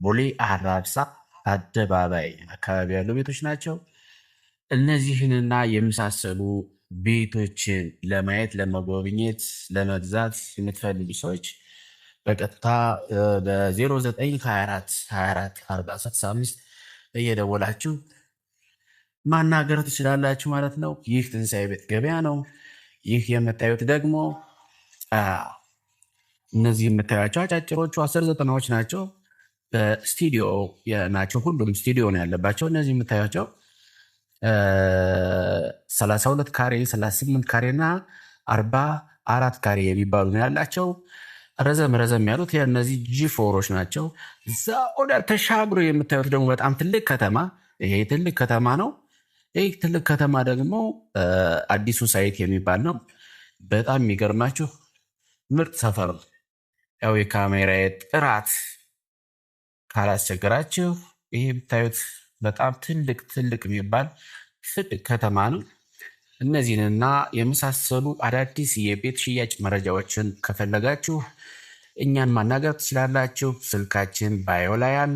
ቦሌ አራብሳ አደባባይ አካባቢ ያሉ ቤቶች ናቸው። እነዚህንና የመሳሰሉ ቤቶችን ለማየት፣ ለመጎብኘት፣ ለመግዛት የምትፈልጉ ሰዎች በቀጥታ በ0924 24 40 እየደወላችሁ ማናገር ትችላላችሁ ማለት ነው። ይህ ትንሣኤ ቤት ገበያ ነው። ይህ የምታዩት ደግሞ እነዚህ የምታዩቸው አጫጭሮቹ 1090ዎች ናቸው። በስቱዲዮ ናቸው። ሁሉም ስቱዲዮ ነው ያለባቸው። እነዚህ የምታዩቸው 32 ካሬ፣ 38 ካሬ እና 44 ካሬ የሚባሉ ነው ያላቸው። ረዘም ያሉት እነዚህ ጂፎሮች ናቸው። እዛ ወደ ተሻግሮ የምታዩት ደግሞ በጣም ትልቅ ከተማ፣ ይሄ ትልቅ ከተማ ነው። ይህ ትልቅ ከተማ ደግሞ አዲሱ ሳይት የሚባል ነው። በጣም የሚገርማችሁ ምርጥ ሰፈር ነው። ያው የካሜራ ጥራት ካላስቸገራችሁ ይሄ የምታዩት በጣም ትልቅ የሚባል ትልቅ ከተማ ነው። እነዚህንና የመሳሰሉ አዳዲስ የቤት ሽያጭ መረጃዎችን ከፈለጋችሁ እኛን ማናገር ትችላላችሁ። ስልካችን ባዮ ላይ አለ።